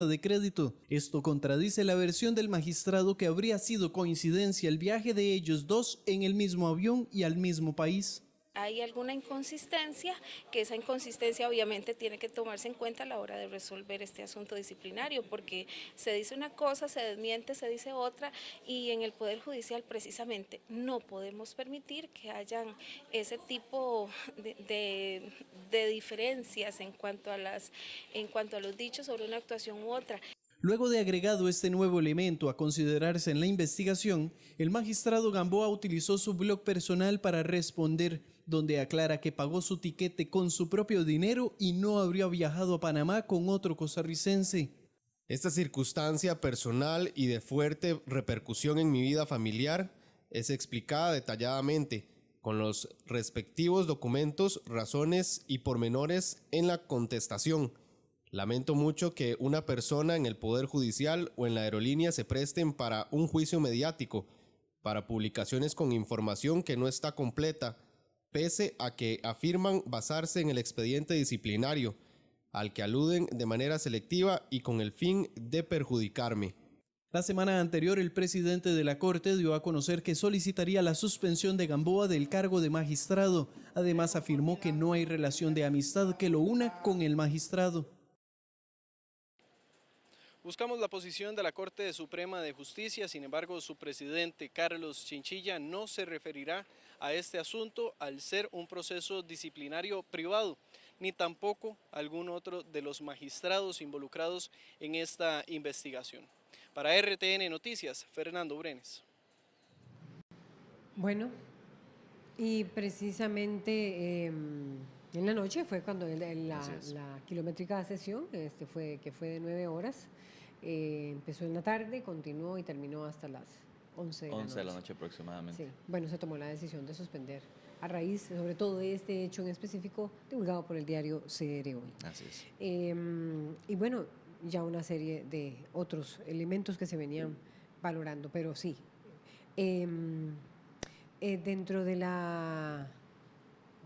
de crédito. Esto contradice la versión del magistrado que habría sido coincidencia el viaje de ellos dos en el mismo avión y al mismo país. Hay alguna inconsistencia, que esa inconsistencia obviamente tiene que tomarse en cuenta a la hora de resolver este asunto disciplinario, porque se dice una cosa, se desmiente, se dice otra, y en el Poder Judicial precisamente no podemos permitir que hayan ese tipo de diferencias en cuanto a los dichos sobre una actuación u otra. Luego de agregado este nuevo elemento a considerarse en la investigación, el magistrado Gamboa utilizó su blog personal para responder, donde aclara que pagó su tiquete con su propio dinero y no habría viajado a Panamá con otro costarricense. Esta circunstancia personal y de fuerte repercusión en mi vida familiar es explicada detalladamente con los respectivos documentos, razones y pormenores en la contestación. Lamento mucho que una persona en el Poder Judicial o en la aerolínea se presten para un juicio mediático, para publicaciones con información que no está completa, pese a que afirman basarse en el expediente disciplinario, al que aluden de manera selectiva y con el fin de perjudicarme. La semana anterior, el presidente de la Corte dio a conocer que solicitaría la suspensión de Gamboa del cargo de magistrado. Además, afirmó que no hay relación de amistad que lo una con el magistrado. Buscamos la posición de la Corte Suprema de Justicia, sin embargo, su presidente Carlos Chinchilla no se referirá a este asunto al ser un proceso disciplinario privado, ni tampoco algún otro de los magistrados involucrados en esta investigación. Para RTN Noticias, Fernando Brenes. Bueno, y precisamente en la noche fue cuando la kilométrica sesión, que fue de 9 horas, empezó en la tarde, continuó y terminó hasta las 11 de la noche. 11 de la noche aproximadamente. Sí, bueno, se tomó la decisión de suspender a raíz, sobre todo, de este hecho en específico divulgado por el diario CR Hoy. Así es. Y bueno, ya una serie de otros elementos que se venían valorando, pero sí. Dentro de la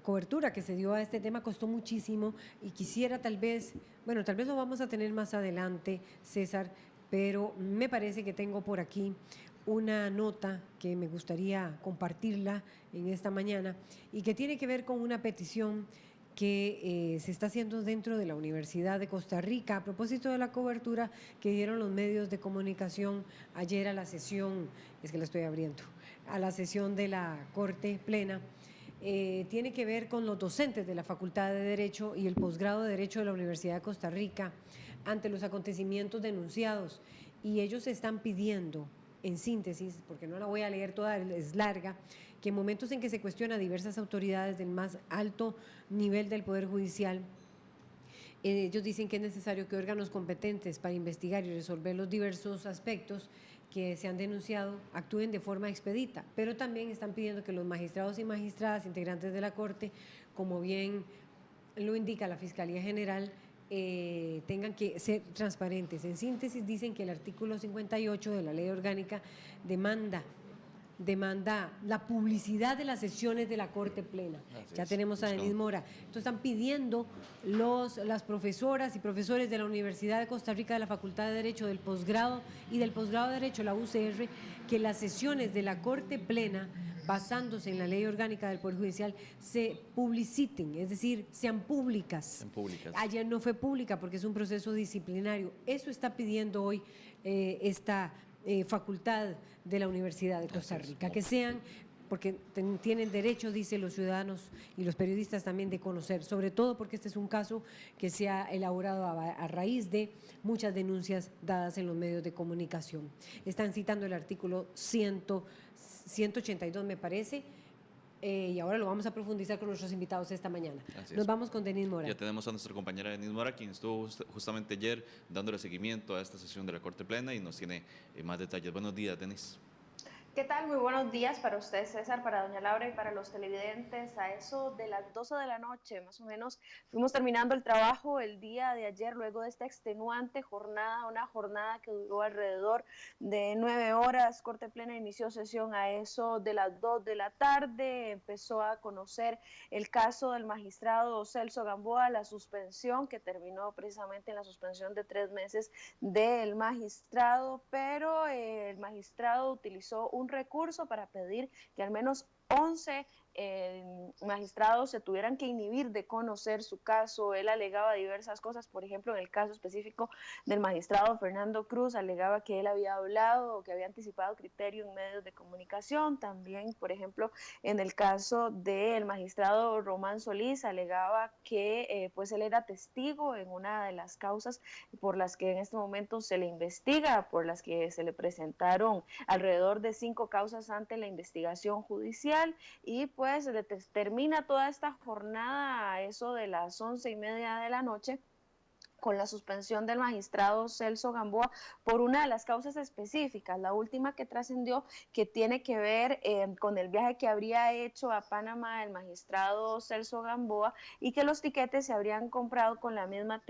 cobertura que se dio a este tema costó muchísimo y quisiera tal vez lo vamos a tener más adelante, César, pero me parece que tengo por aquí una nota que me gustaría compartirla en esta mañana y que tiene que ver con una petición que se está haciendo dentro de la Universidad de Costa Rica a propósito de la cobertura que dieron los medios de comunicación ayer a la sesión, es que la estoy abriendo, a la sesión de la Corte Plena. Tiene que ver con los docentes de la Facultad de Derecho y el posgrado de Derecho de la Universidad de Costa Rica ante los acontecimientos denunciados, y ellos están pidiendo, en síntesis, porque no la voy a leer toda, es larga, que en momentos en que se cuestiona a diversas autoridades del más alto nivel del Poder Judicial, ellos dicen que es necesario que órganos competentes para investigar y resolver los diversos aspectos que se han denunciado actúen de forma expedita, pero también están pidiendo que los magistrados y magistradas integrantes de la Corte, como bien lo indica la Fiscalía General, tengan que ser transparentes. En síntesis, dicen que el artículo 58 de la Ley Orgánica demanda la publicidad de las sesiones de la Corte Plena. Ya tenemos a Denise Mora. Entonces están pidiendo las profesoras y profesores de la Universidad de Costa Rica, de la Facultad de Derecho, del posgrado y del posgrado de Derecho, la UCR, que las sesiones de la Corte Plena, basándose en la Ley Orgánica del Poder Judicial, se publiciten, es decir, sean públicas. Ayer no fue pública porque es un proceso disciplinario. Eso está pidiendo hoy esta facultad de la Universidad de Costa Rica, que sean, porque tienen derecho, dicen los ciudadanos y los periodistas también, de conocer, sobre todo porque este es un caso que se ha elaborado a raíz de muchas denuncias dadas en los medios de comunicación. Están citando el artículo 182, me parece, y ahora lo vamos a profundizar con nuestros invitados esta mañana. Nos vamos con Denise Mora. Ya tenemos a nuestra compañera Denise Mora, quien estuvo justamente ayer dándole seguimiento a esta sesión de la Corte Plena y nos tiene más detalles. Buenos días, Denise. ¿Qué tal? Muy buenos días para usted, César, para doña Laura y para los televidentes. A eso de las 12 de la noche, más o menos, fuimos terminando el trabajo el día de ayer, luego de esta extenuante jornada, una jornada que duró alrededor de 9 horas. Corte Plena inició sesión a eso de las 2 de la tarde, empezó a conocer el caso del magistrado Celso Gamboa, la suspensión que terminó precisamente en la suspensión de 3 meses del magistrado, pero el magistrado utilizó un recurso para pedir que al menos 11 magistrados se tuvieran que inhibir de conocer su caso. Él alegaba diversas cosas, por ejemplo, en el caso específico del magistrado Fernando Cruz, alegaba que él había hablado o que había anticipado criterio en medios de comunicación. También, por ejemplo, en el caso del magistrado Román Solís, alegaba que pues él era testigo en una de las causas por las que en este momento se le investiga, por las que se le presentaron alrededor de 5 causas ante la investigación judicial, y pues se termina toda esta jornada a eso de las 11:30 de la noche con la suspensión del magistrado Celso Gamboa por una de las causas específicas, la última que trascendió, que tiene que ver con el viaje que habría hecho a Panamá el magistrado Celso Gamboa, y que los tiquetes se habrían comprado con la misma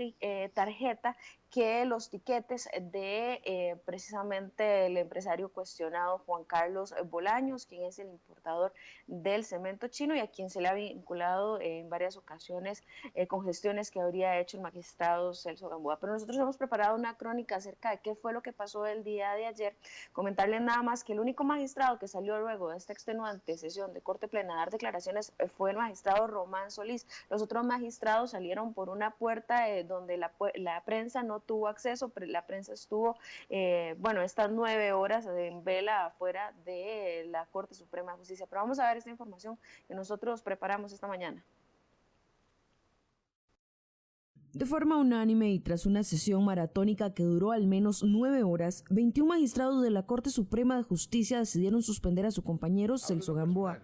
tarjeta que los tiquetes de precisamente el empresario cuestionado Juan Carlos Bolaños, quien es el importador del cemento chino y a quien se le ha vinculado en varias ocasiones con gestiones que habría hecho el magistrado Celso Gamboa. Pero nosotros hemos preparado una crónica acerca de qué fue lo que pasó el día de ayer. Comentarles nada más que el único magistrado que salió luego de esta extenuante sesión de Corte Plena a dar declaraciones fue el magistrado Román Solís. Los otros magistrados salieron por una puerta donde la prensa no tuvo acceso, pero la prensa estuvo, estas 9 horas en vela afuera de la Corte Suprema de Justicia. Pero vamos a ver esta información que nosotros preparamos esta mañana. De forma unánime y tras una sesión maratónica que duró al menos 9 horas, 21 magistrados de la Corte Suprema de Justicia decidieron suspender a su compañero Celso Gamboa.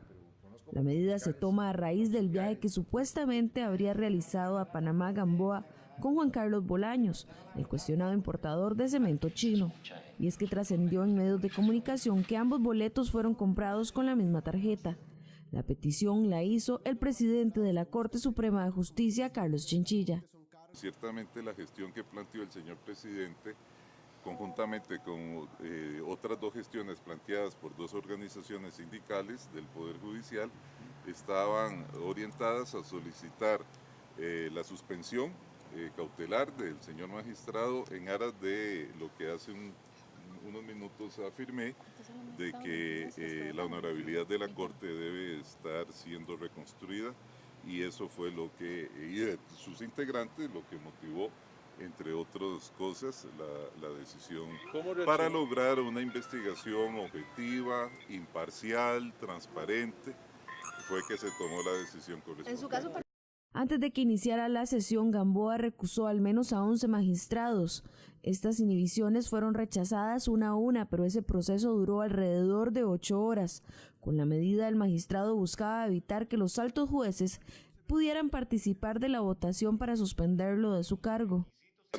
La medida se toma a raíz del viaje que supuestamente habría realizado a Panamá Gamboa con Juan Carlos Bolaños, el cuestionado importador de cemento chino. Y es que trascendió en medios de comunicación que ambos boletos fueron comprados con la misma tarjeta. La petición la hizo el presidente de la Corte Suprema de Justicia, Carlos Chinchilla. Ciertamente la gestión que planteó el señor presidente, conjuntamente con otras 2 gestiones planteadas por 2 organizaciones sindicales del Poder Judicial, estaban orientadas a solicitar la suspensión cautelar del señor magistrado en aras de lo que hace unos minutos afirmé, de que la honorabilidad de la Corte debe estar siendo reconstruida, y eso fue lo que, y de sus integrantes, lo que motivó, entre otras cosas, la decisión para lograr una investigación objetiva, imparcial, transparente. Fue que se tomó la decisión correspondiente. Antes de que iniciara la sesión, Gamboa recusó al menos a 11 magistrados. Estas inhibiciones fueron rechazadas una a una, pero ese proceso duró alrededor de 8 horas. Con la medida, el magistrado buscaba evitar que los altos jueces pudieran participar de la votación para suspenderlo de su cargo.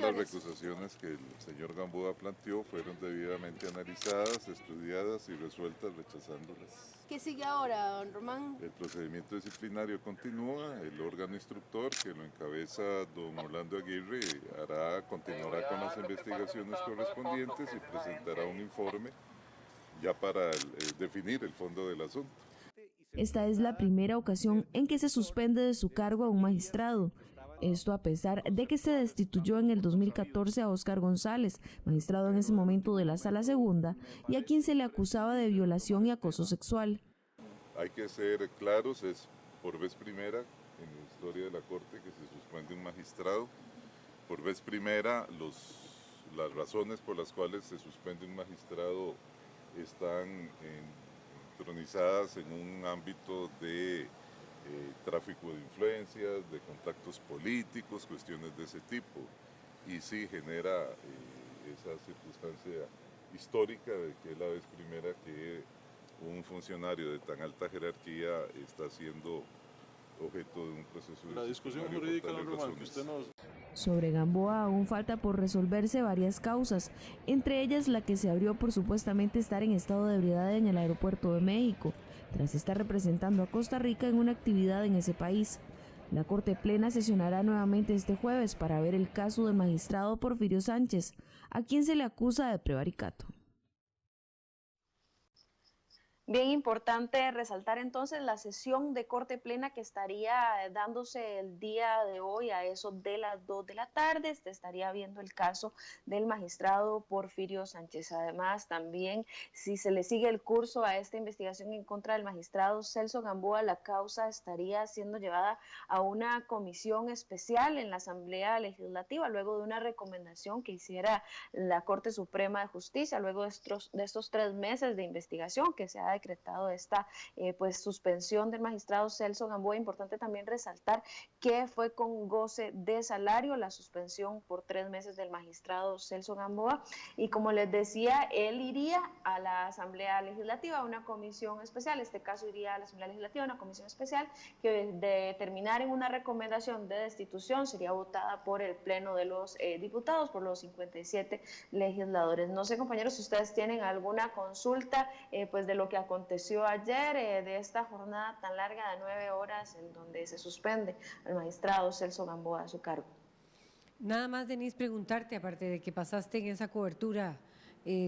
Las recusaciones que el señor Gamboa planteó fueron debidamente analizadas, estudiadas y resueltas, rechazándolas. ¿Qué sigue ahora, don Román? El procedimiento disciplinario continúa, el órgano instructor que lo encabeza don Orlando Aguirre continuará con las investigaciones correspondientes y presentará un informe ya para definir el fondo del asunto. Esta es la primera ocasión en que se suspende de su cargo a un magistrado. Esto a pesar de que se destituyó en el 2014 a Óscar González, magistrado en ese momento de la Sala Segunda, y a quien se le acusaba de violación y acoso sexual. Hay que ser claros, es por vez primera en la historia de la Corte que se suspende un magistrado. Por vez primera, las razones por las cuales se suspende un magistrado están entronizadas en un ámbito de tráfico de influencias, de contactos políticos, cuestiones de ese tipo, y sí genera esa circunstancia histórica de que es la vez primera que un funcionario de tan alta jerarquía está siendo objeto de un proceso de la discusión jurídica, don Román, que usted nos Sobre Gamboa aún falta por resolverse varias causas, entre ellas la que se abrió por supuestamente estar en estado de ebriedad en el aeropuerto de México, tras estar representando a Costa Rica en una actividad en ese país. La Corte Plena sesionará nuevamente este jueves para ver el caso del magistrado Porfirio Sánchez, a quien se le acusa de prevaricato. Bien importante resaltar entonces la sesión de Corte Plena que estaría dándose el día de hoy a eso de las 2 de la tarde. Se estaría viendo el caso del magistrado Porfirio Sánchez. Además, también si se le sigue el curso a esta investigación en contra del magistrado Celso Gamboa, la causa estaría siendo llevada a una comisión especial en la Asamblea Legislativa, luego de una recomendación que hiciera la Corte Suprema de Justicia, luego de estos 3 meses de investigación que se ha decretado esta suspensión del magistrado Celso Gamboa. Importante también resaltar que fue con goce de salario la suspensión por 3 meses del magistrado Celso Gamboa, y como les decía, él iría a la Asamblea Legislativa, a una comisión especial, este caso iría a la Asamblea Legislativa, una comisión especial que de determinar en una recomendación de destitución sería votada por el Pleno de los Diputados, por los 57 legisladores. No sé, compañeros, si ustedes tienen alguna consulta de lo que aconteció ayer, de esta jornada tan larga de 9 horas en donde se suspende al magistrado Celso Gamboa a su cargo. Nada más, Denise, preguntarte, aparte de que pasaste en esa cobertura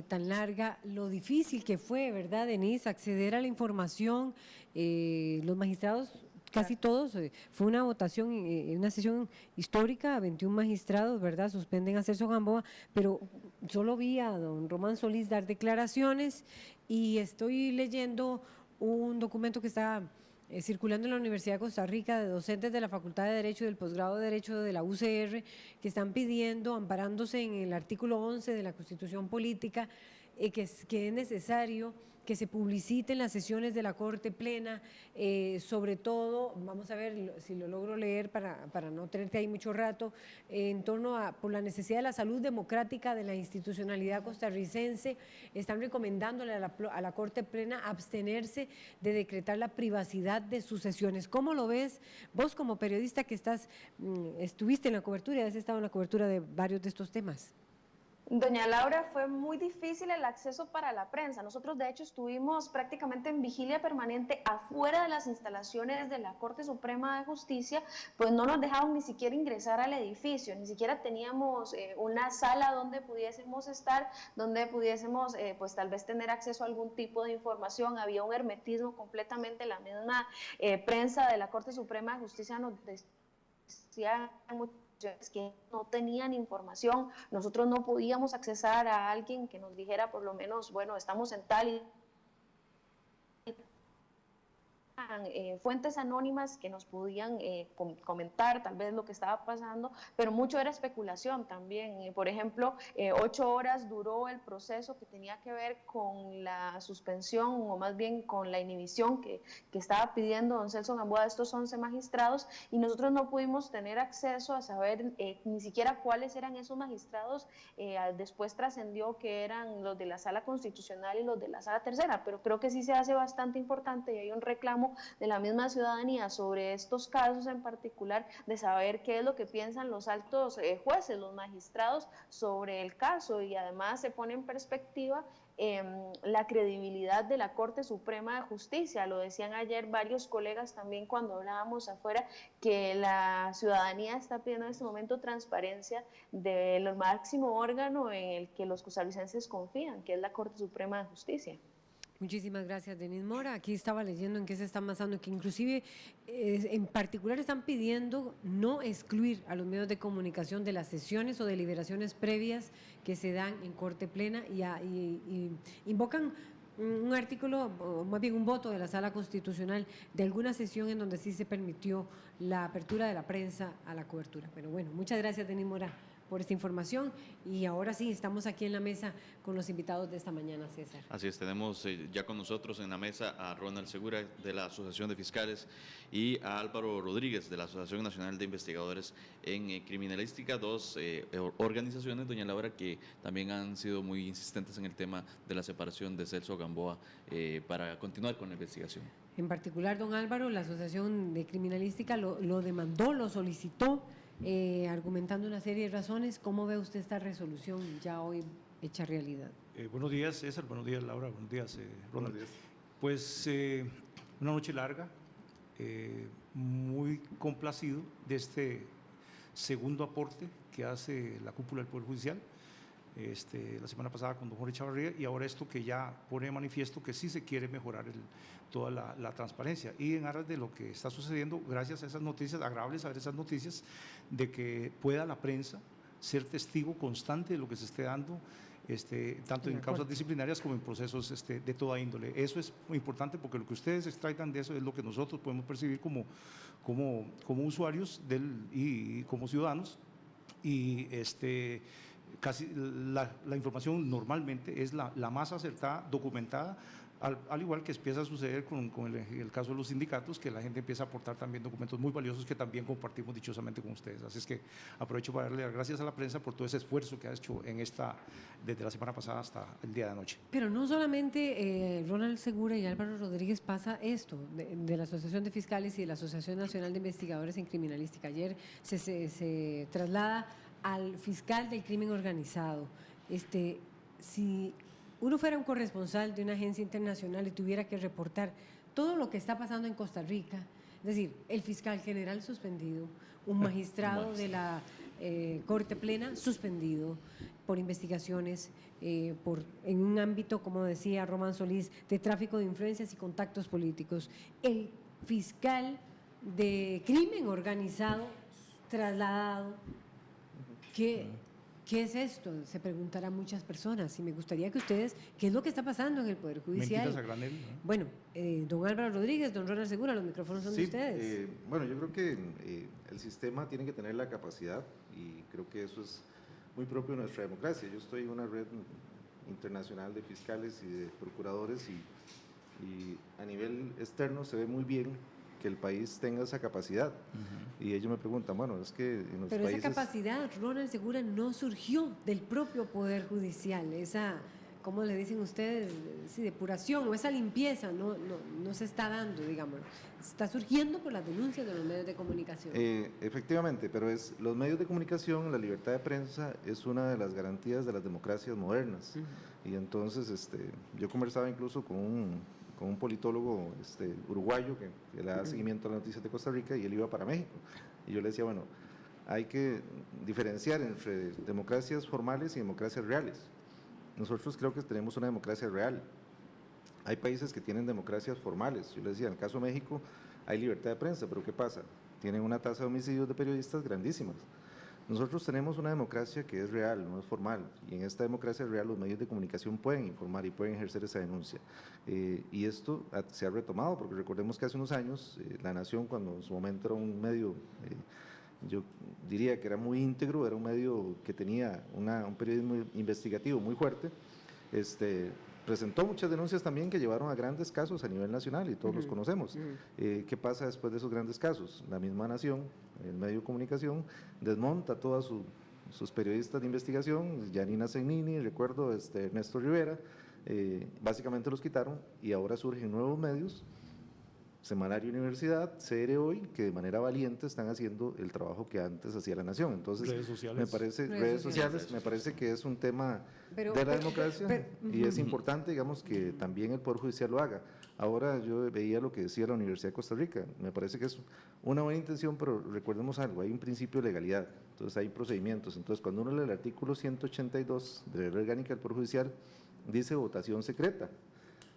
tan larga, lo difícil que fue, ¿verdad, Denise?, acceder a la información. Los magistrados, casi todos, fue una votación, una sesión histórica, 21 magistrados, ¿verdad?, suspenden a Celso Gamboa, pero solo vi a don Román Solís dar declaraciones, y estoy leyendo un documento que está circulando en la Universidad de Costa Rica de docentes de la Facultad de Derecho y del posgrado de Derecho de la UCR, que están pidiendo, amparándose en el artículo 11 de la Constitución Política, que es necesario que se publiciten las sesiones de la Corte Plena, sobre todo, vamos a ver si lo logro leer para no tenerte ahí mucho rato, en torno a por la necesidad de la salud democrática de la institucionalidad costarricense. Están recomendándole a la Corte Plena abstenerse de decretar la privacidad de sus sesiones. ¿Cómo lo ves vos como periodista que estuviste en la cobertura y has estado en la cobertura de varios de estos temas? Doña Laura, fue muy difícil el acceso para la prensa. Nosotros, de hecho, estuvimos prácticamente en vigilia permanente afuera de las instalaciones de la Corte Suprema de Justicia, pues no nos dejaban ni siquiera ingresar al edificio, ni siquiera teníamos una sala donde pudiésemos estar, donde pudiésemos tal vez tener acceso a algún tipo de información. Había un hermetismo completamente. La misma prensa de la Corte Suprema de Justicia nos decía que no tenían información. Nosotros no podíamos accesar a alguien que nos dijera por lo menos, bueno, estamos en tal y fuentes anónimas que nos podían comentar tal vez lo que estaba pasando, pero mucho era especulación también. Por ejemplo, 8 horas duró el proceso que tenía que ver con la suspensión, o más bien con la inhibición que estaba pidiendo don Celso Gamboa de estos 11 magistrados, y nosotros no pudimos tener acceso a saber ni siquiera cuáles eran esos magistrados. Después trascendió que eran los de la Sala Constitucional y los de la Sala Tercera, pero creo que sí se hace bastante importante, y hay un reclamo de la misma ciudadanía sobre estos casos en particular, de saber qué es lo que piensan los altos jueces, los magistrados sobre el caso, y además se pone en perspectiva la credibilidad de la Corte Suprema de Justicia. Lo decían ayer varios colegas también cuando hablábamos afuera, que la ciudadanía está pidiendo en este momento transparencia del máximo órgano en el que los costarricenses confían, que es la Corte Suprema de Justicia. Muchísimas gracias, Denise Mora. Aquí estaba leyendo en qué se está basando, que inclusive en particular están pidiendo no excluir a los medios de comunicación de las sesiones o deliberaciones previas que se dan en Corte Plena, y invocan un artículo, o más bien un voto de la Sala Constitucional de alguna sesión en donde sí se permitió la apertura de la prensa a la cobertura. Pero bueno, muchas gracias, Denise Mora, por esta información, y ahora sí, estamos aquí en la mesa con los invitados de esta mañana, César. Así es, tenemos ya con nosotros en la mesa a Ronald Segura de la Asociación de Fiscales y a Álvaro Rodríguez de la Asociación Nacional de Investigadores en Criminalística, dos organizaciones, doña Laura, que también han sido muy insistentes en el tema de la separación de Celso Gamboa para continuar con la investigación. En particular, don Álvaro, la Asociación de Criminalística lo demandó, lo solicitó, argumentando una serie de razones. ¿Cómo ve usted esta resolución ya hoy hecha realidad? Buenos días, César. Buenos días, Laura. Buenos días, Ronald. Buenos días. Pues una noche larga, muy complacido de este segundo aporte que hace la cúpula del Poder Judicial. La semana pasada con don Jorge Chavarría, y ahora esto que ya pone de manifiesto que sí se quiere mejorar toda la transparencia, y en aras de lo que está sucediendo, gracias a esas noticias, agradables saber esas noticias, de que pueda la prensa ser testigo constante de lo que se esté dando, tanto en causas disciplinarias como en procesos de toda índole. Eso es muy importante, porque lo que ustedes extraigan de eso es lo que nosotros podemos percibir como usuarios y como ciudadanos, y casi la información normalmente es la más acertada, documentada, al igual que empieza a suceder con el caso de los sindicatos, que la gente empieza a aportar también documentos muy valiosos que también compartimos dichosamente con ustedes. Así es que aprovecho para darle las gracias a la prensa por todo ese esfuerzo que ha hecho desde la semana pasada hasta el día de anoche. Pero no solamente Ronald Segura y Álvaro Rodríguez pasa esto, de la Asociación de Fiscales y de la Asociación Nacional de Investigadores en Criminalística. Ayer se traslada al fiscal del crimen organizado. Si uno fuera un corresponsal de una agencia internacional y tuviera que reportar todo lo que está pasando en Costa Rica, es decir, el fiscal general suspendido, un magistrado de la Corte Plena suspendido por investigaciones en un ámbito, como decía Román Solís, de tráfico de influencias y contactos políticos, el fiscal de crimen organizado trasladado. ¿Qué es esto? Se preguntarán muchas personas, y me gustaría que ustedes, ¿qué es lo que está pasando en el Poder Judicial? Mentiras a granel, ¿no? Bueno, don Álvaro Rodríguez, don Ronald Segura, los micrófonos son de ustedes. Bueno, yo creo que el sistema tiene que tener la capacidad, y creo que eso es muy propio de nuestra democracia. Yo estoy en una red internacional de fiscales y de procuradores, y a nivel externo se ve muy bien que el país tenga esa capacidad. Y ellos me preguntan, bueno, es que en los Pero países… esa capacidad, Ronald Segura, no surgió del propio Poder Judicial. Esa, ¿cómo le dicen ustedes? Sí, depuración o esa limpieza no se está dando, digámoslo. Está surgiendo por las denuncias de los medios de comunicación. Efectivamente, pero los medios de comunicación, la libertad de prensa es una de las garantías de las democracias modernas. Y entonces yo conversaba incluso con un politólogo uruguayo que le da seguimiento a las noticias de Costa Rica, y él iba para México. Y yo le decía, bueno, hay que diferenciar entre democracias formales y democracias reales. Nosotros creo que tenemos una democracia real. Hay países que tienen democracias formales. Yo le decía, en el caso de México hay libertad de prensa, pero ¿qué pasa? Tienen una tasa de homicidios de periodistas grandísimas. Nosotros tenemos una democracia que es real, no es formal, y en esta democracia real los medios de comunicación pueden informar y pueden ejercer esa denuncia. Y esto se ha retomado, porque recordemos que hace unos años La Nación, cuando en su momento era un medio, yo diría que era muy íntegro, era un medio que tenía un periodismo investigativo muy fuerte, presentó muchas denuncias también que llevaron a grandes casos a nivel nacional, y todos los conocemos. ¿Qué pasa después de esos grandes casos? La misma Nación, el medio de comunicación, desmonta a todos sus periodistas de investigación, Yanina Zegnini, recuerdo Ernesto Rivera, básicamente los quitaron, y ahora surgen nuevos medios, Semanario Universidad, CR Hoy, que de manera valiente están haciendo el trabajo que antes hacía La Nación. Entonces, redes sociales. Me parece que es un tema de la democracia, y es importante, digamos, que también el Poder Judicial lo haga. Ahora yo veía lo que decía la Universidad de Costa Rica, me parece que es una buena intención, pero recordemos algo, hay un principio de legalidad, entonces hay procedimientos. Entonces, cuando uno lee el artículo 182 de la Ley Orgánica del Poder Judicial, dice votación secreta.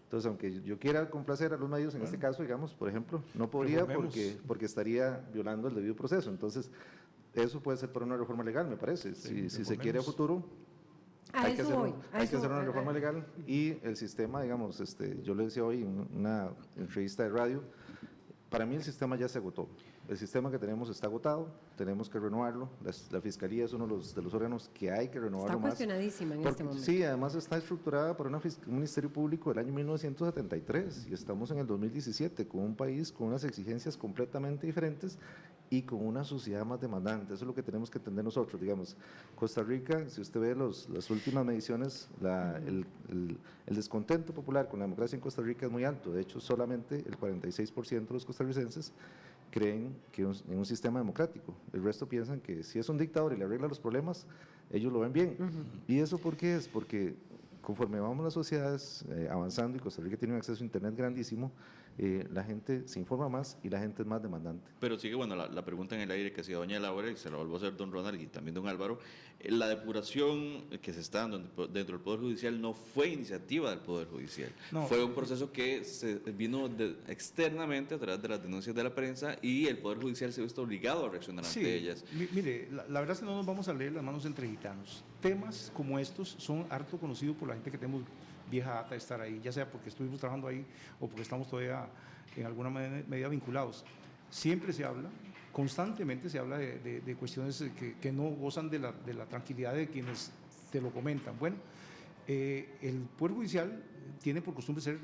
Entonces, aunque yo quiera complacer a los medios, en este caso, digamos, por ejemplo, no podría porque estaría violando el debido proceso. Entonces, eso puede ser por una reforma legal, me parece. Si se quiere a futuro, hay que hacer una reforma legal, y el sistema, digamos, yo le decía hoy en una entrevista de radio, para mí el sistema ya se agotó. El sistema que tenemos está agotado, tenemos que renovarlo. La Fiscalía es uno de los órganos que hay que renovarlo más. Está cuestionadísima en este momento. Sí, además está estructurada por un Ministerio Público del año 1973, y estamos en el 2017 con un país con unas exigencias completamente diferentes y con una sociedad más demandante. Eso es lo que tenemos que entender nosotros. Digamos, Costa Rica, si usted ve las últimas mediciones, el descontento popular con la democracia en Costa Rica es muy alto. De hecho, solamente el 46% de los costarricenses creen que en un sistema democrático. El resto piensan que si es un dictador y le arregla los problemas, ellos lo ven bien. ¿Y eso por qué es? Porque conforme vamos las sociedades avanzando y Costa Rica tiene un acceso a internet grandísimo, la gente se informa más y la gente es más demandante. Pero sigue, bueno, la pregunta en el aire que hacía doña Laura, y se la vuelvo a hacer don Ronald y también don Álvaro, la depuración que se está dando dentro del Poder Judicial no fue iniciativa del Poder Judicial, fue un proceso que se vino externamente a través de las denuncias de la prensa y el Poder Judicial se ha visto obligado a reaccionar ante ellas. Mire, la verdad es que no nos vamos a leer las manos entre gitanos. Temas como estos son harto conocidos por la gente que tenemos vieja data de estar ahí, ya sea porque estuvimos trabajando ahí o porque estamos todavía en alguna medida vinculados. Siempre se habla, constantemente se habla de cuestiones que no gozan de la tranquilidad de quienes te lo comentan. Bueno, el Poder Judicial tiene por costumbre ser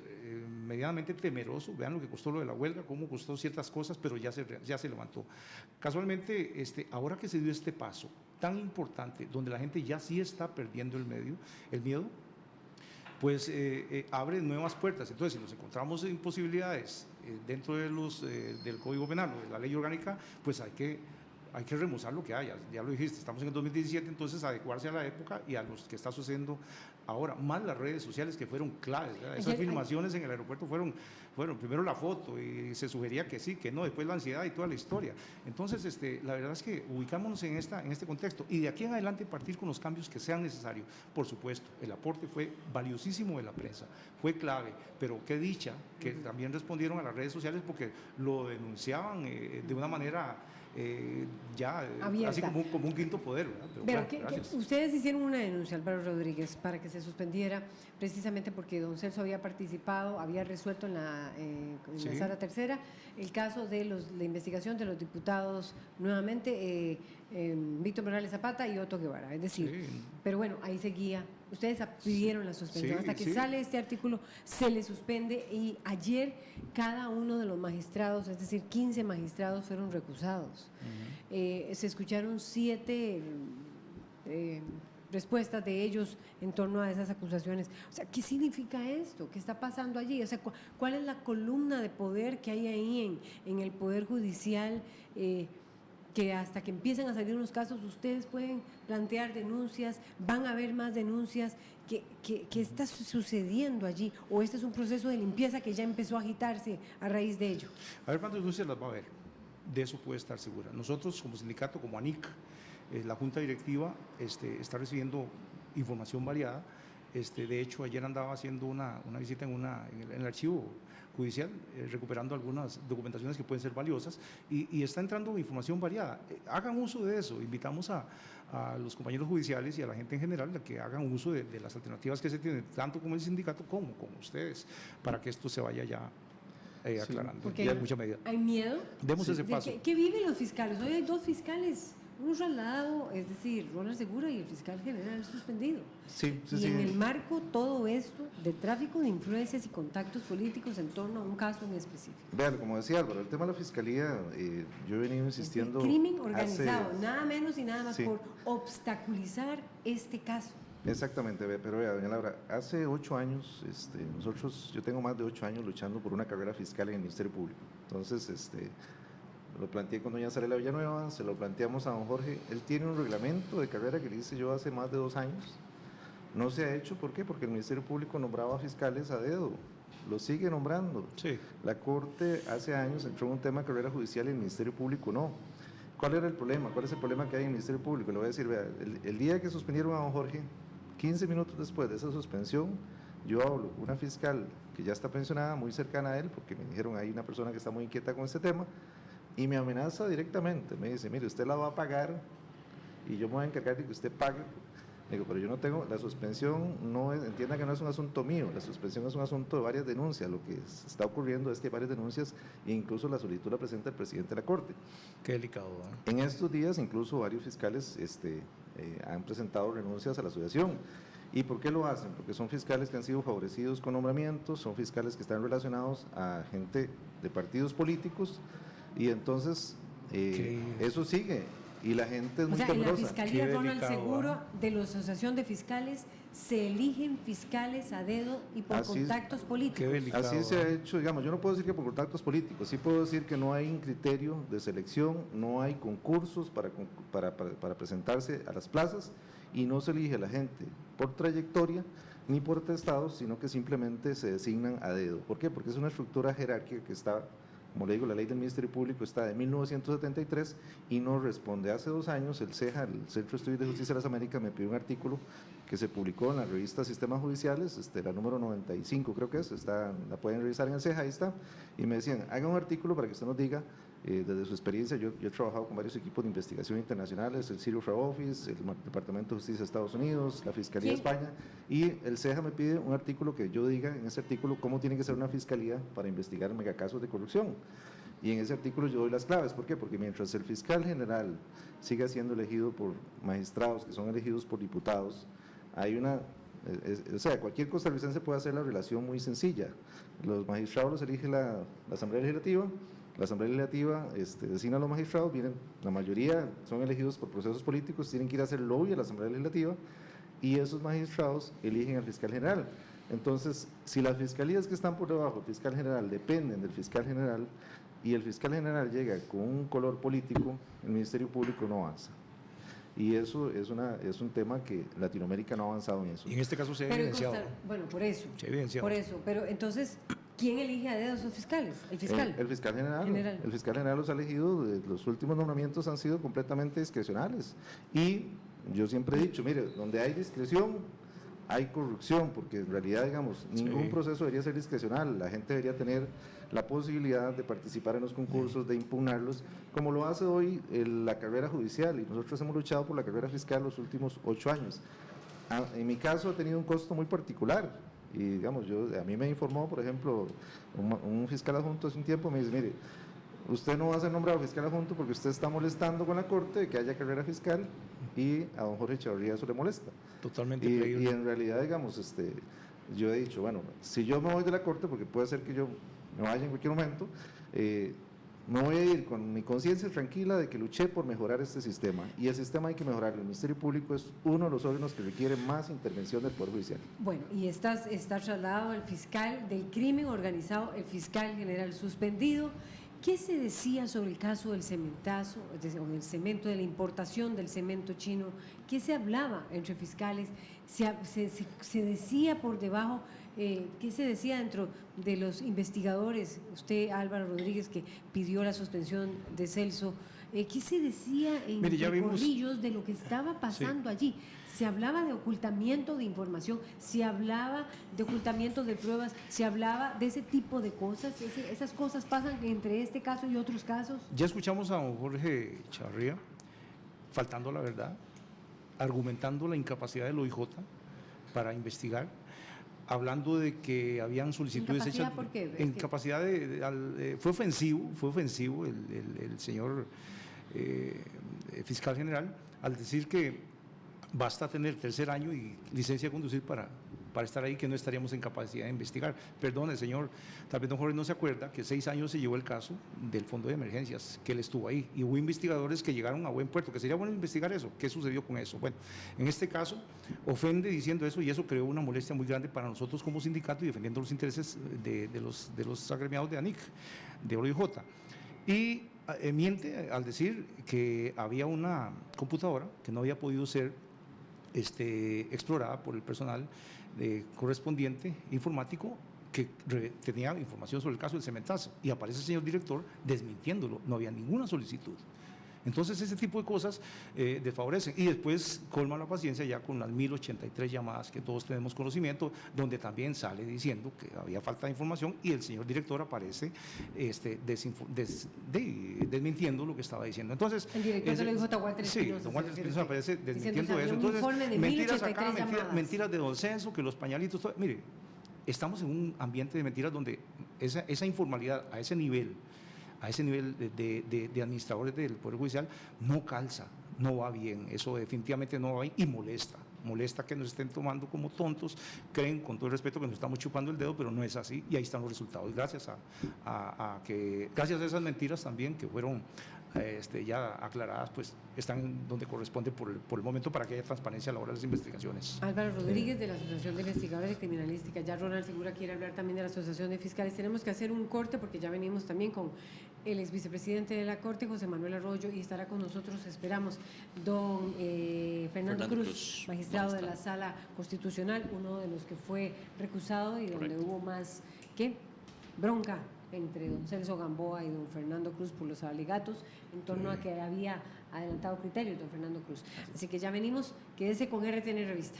medianamente temeroso. Vean lo que costó lo de la huelga, cómo costó ciertas cosas, pero ya se levantó. Casualmente, ahora que se dio este paso tan importante, donde la gente ya sí está perdiendo el miedo, pues abre nuevas puertas. Entonces, si nos encontramos en posibilidades dentro de del Código Penal o de la ley orgánica, pues hay que remozar lo que haya. Ya lo dijiste, estamos en el 2017, entonces adecuarse a la época y a lo que está sucediendo ahora, más las redes sociales que fueron claves, ¿verdad? Esas filmaciones en el aeropuerto fueron primero la foto y se sugería que sí, que no, después la ansiedad y toda la historia. Entonces, la verdad es que ubicámonos en este contexto y de aquí en adelante partir con los cambios que sean necesarios. Por supuesto, el aporte fue valiosísimo de la prensa, fue clave, pero qué dicha que también respondieron a las redes sociales porque lo denunciaban de una manera así como un quinto poder, ¿verdad? Pero bueno, ustedes hicieron una denuncia, Álvaro Rodríguez, para que se suspendiera precisamente porque don Celso había participado, había resuelto en la Sala Tercera el caso de la investigación de los diputados nuevamente Víctor Morales Zapata y Otto Guevara, es decir, pero bueno, ahí seguía. Ustedes pidieron la suspensión, hasta que sale este artículo se le suspende y ayer cada uno de los magistrados, es decir, 15 magistrados fueron recusados. Se escucharon 7 respuestas de ellos en torno a esas acusaciones. O sea, ¿qué significa esto? ¿Qué está pasando allí? O sea, ¿cuál es la columna de poder que hay ahí en el Poder Judicial? Que hasta que empiecen a salir unos casos ustedes pueden plantear denuncias, van a haber más denuncias. ¿Qué está sucediendo allí? ¿O este es un proceso de limpieza que ya empezó a agitarse a raíz de ello? A ver cuántas denuncias las va a haber, de eso puede estar segura. Nosotros como sindicato, como ANIC, la Junta Directiva está recibiendo información variada. De hecho, ayer andaba haciendo una visita en el archivo judicial, recuperando algunas documentaciones que pueden ser valiosas y está entrando información variada. Hagan uso de eso, invitamos a los compañeros judiciales y a la gente en general a que hagan uso de las alternativas que se tienen, tanto como el sindicato como ustedes, para que esto se vaya ya aclarando. Porque ya en mucha medida. ¿Hay miedo? Demos ese paso. ¿Qué viven los fiscales? Hoy hay 2 fiscales. Uno trasladado, es decir, Ronald Segura y el fiscal general suspendido. Y en el marco todo esto de tráfico de influencias y contactos políticos en torno a un caso en específico. Vean, como decía Álvaro, el tema de la fiscalía, yo he venido insistiendo. Crimen organizado, nada menos y nada más por obstaculizar este caso. Exactamente, pero vea, doña Laura, hace 8 años, yo tengo más de 8 años luchando por una carrera fiscal en el Ministerio Público. Entonces, lo planteé con doña Sarela Villanueva, se lo planteamos a don Jorge. Él tiene un reglamento de carrera que le hice yo hace más de 2 años. No se ha hecho, ¿por qué? Porque el Ministerio Público nombraba fiscales a dedo, lo sigue nombrando. La Corte hace años entró en un tema de carrera judicial y el Ministerio Público no. ¿Cuál era el problema? ¿Cuál es el problema que hay en el Ministerio Público? Le voy a decir, vea, el día que suspendieron a don Jorge, 15 minutos después de esa suspensión, yo hablo con una fiscal que ya está pensionada, muy cercana a él, porque me dijeron hay una persona que está muy inquieta con este tema, y me amenaza directamente, me dice, mire, usted la va a pagar y yo me voy a encargar de que usted pague. Me digo, pero yo no tengo, la suspensión entienda que no es un asunto mío, la suspensión es un asunto de varias denuncias. Lo que está ocurriendo es que hay varias denuncias e incluso la solicitud la presenta el presidente de la Corte. Qué delicado, ¿eh? En estos días incluso varios fiscales han presentado renuncias a la asociación. ¿Y por qué lo hacen? Porque son fiscales que han sido favorecidos con nombramientos, son fiscales que están relacionados a gente de partidos políticos y entonces eso sigue. Y la gente es muy O sea, en la temblorosa. Fiscalía Qué Ronald delicado, Seguro, ¿ah? de la Asociación de Fiscales, se eligen fiscales a dedo y por Así es. contactos políticos. Qué delicado. Así se ha hecho, digamos, yo no puedo decir que por contactos políticos, sí puedo decir que no hay un criterio de selección, no hay concursos para presentarse a las plazas y no se elige a la gente por trayectoria ni por atestados, sino que simplemente se designan a dedo. ¿Por qué? Porque es una estructura jerárquica que está, como le digo, la ley del Ministerio Público está de 1973 y no responde. Hace 2 años el CEJA, el Centro de Estudios de Justicia de las Américas, me pidió un artículo que se publicó en la revista Sistemas Judiciales, la número 95 creo que es, la pueden revisar en el CEJA, ahí está, y me decían, haga un artículo para que usted nos diga, desde su experiencia, yo he trabajado con varios equipos de investigación internacionales, el Ciro Fraud Office, el Departamento de Justicia de Estados Unidos, la Fiscalía de España, y el CEJA me pide un artículo que yo diga en ese artículo cómo tiene que ser una fiscalía para investigar megacasos de corrupción. Y en ese artículo yo doy las claves. ¿Por qué? Porque mientras el fiscal general siga siendo elegido por magistrados que son elegidos por diputados, hay o sea, cualquier costarricense puede hacer la relación muy sencilla. Los magistrados los elige la Asamblea Legislativa, la Asamblea Legislativa designa a los magistrados, la mayoría son elegidos por procesos políticos, tienen que ir a hacer lobby a la Asamblea Legislativa y esos magistrados eligen al fiscal general. Entonces, si las fiscalías que están por debajo del fiscal general dependen del fiscal general y el fiscal general llega con un color político, el Ministerio Público no avanza. Y eso es un tema que Latinoamérica no ha avanzado en eso. Y en este caso se ha Pero evidenciado. bueno, por eso. Se ha evidenciado. Por eso, pero entonces, ¿quién elige a dedo a esos fiscales? ¿El fiscal? El fiscal general. El fiscal general los ha elegido, los últimos nombramientos han sido completamente discrecionales. Y yo siempre he dicho, mire, donde hay discreción, hay corrupción, porque en realidad, digamos, ningún proceso debería ser discrecional, la gente debería tener la posibilidad de participar en los concursos, de impugnarlos, como lo hace hoy la carrera judicial, y nosotros hemos luchado por la carrera fiscal los últimos 8 años. En mi caso ha tenido un costo muy particular, y digamos, a mí me informó, por ejemplo, un fiscal adjunto hace un tiempo, me dice, mire, usted no va a ser nombrado fiscal adjunto porque usted está molestando con la Corte de que haya carrera fiscal, y a don Jorge Echevarría eso le molesta. Totalmente Y creíble. en realidad, digamos, yo he dicho, bueno, si yo me voy de la Corte, porque puede ser que yo me vaya en cualquier momento, me voy a ir con mi conciencia tranquila de que luché por mejorar este sistema, y el sistema hay que mejorarlo. El Ministerio Público es uno de los órganos que requiere más intervención del Poder Judicial. Bueno, y está trasladado el fiscal del crimen organizado, el fiscal general suspendido. ¿Qué se decía sobre el caso del cementazo, del cemento, de la importación del cemento chino? ¿Qué se hablaba entre fiscales? ¿Se decía por debajo? ¿Qué se decía dentro de los investigadores? Usted, Álvaro Rodríguez, que pidió la suspensión de Celso, ¿qué se decía en los corrillos de lo que estaba pasando allí? Se hablaba de ocultamiento de información, se hablaba de ocultamiento de pruebas, se hablaba de ese tipo de cosas. Esas cosas pasan entre este caso y otros casos. Ya escuchamos a don Jorge Echevarría faltando a la verdad, argumentando la incapacidad del OIJ para investigar, hablando de que habían solicitudes hechas. ¿Por qué? Incapacidad fue ofensivo el señor fiscal general al decir que basta tener 3er año y licencia de conducir para estar ahí, que no estaríamos en capacidad de investigar. Perdón, el señor, tal vez don Jorge no se acuerda que 6 años se llevó el caso del Fondo de Emergencias, que él estuvo ahí, y hubo investigadores que llegaron a buen puerto, que sería bueno investigar eso. ¿Qué sucedió con eso? Bueno, en este caso, ofende diciendo eso, y eso creó una molestia muy grande para nosotros como sindicato y defendiendo los intereses de los agremiados de ANIC, de OIJ. Y miente al decir que había una computadora que no había podido ser explorada por el personal correspondiente informático que tenía información sobre el caso del cementazo, y aparece el señor director desmintiéndolo, no había ninguna solicitud. Entonces ese tipo de cosas desfavorecen, y después colma la paciencia ya con las 1083 llamadas que todos tenemos conocimiento, donde también sale diciendo que había falta de información, y el señor director aparece desmintiendo lo que estaba diciendo. Entonces, el director de la OIJ, Walter Espinosa. Sí, don Walter Espinosa aparece desmintiendo eso. Entonces, mentiras acá, mentiras de don Censo, que los pañalitos, todo. Mire, estamos en un ambiente de mentiras donde esa informalidad a ese nivel de administradores del Poder Judicial no calza, no va bien, eso definitivamente no va bien, y molesta que nos estén tomando como tontos, creen con todo el respeto que nos estamos chupando el dedo, pero no es así, y ahí están los resultados, gracias a esas mentiras también que fueron ya aclaradas, pues están donde corresponde por el momento para que haya transparencia a la hora de las investigaciones. Álvaro Rodríguez, de la Asociación de Investigadores de Criminalística. Ya Ronald Segura quiere hablar también de la Asociación de Fiscales. Tenemos que hacer un corte porque ya venimos también con el ex vicepresidente de la Corte, José Manuel Arroyo, y estará con nosotros, esperamos, don Fernando Cruz, magistrado de la Sala Constitucional, uno de los que fue recusado y donde hubo más bronca entre don Celso Gamboa y don Fernando Cruz por los alegatos en torno a que había adelantado criterios don Fernando Cruz. Así que ya venimos, quédese con RTN Revista.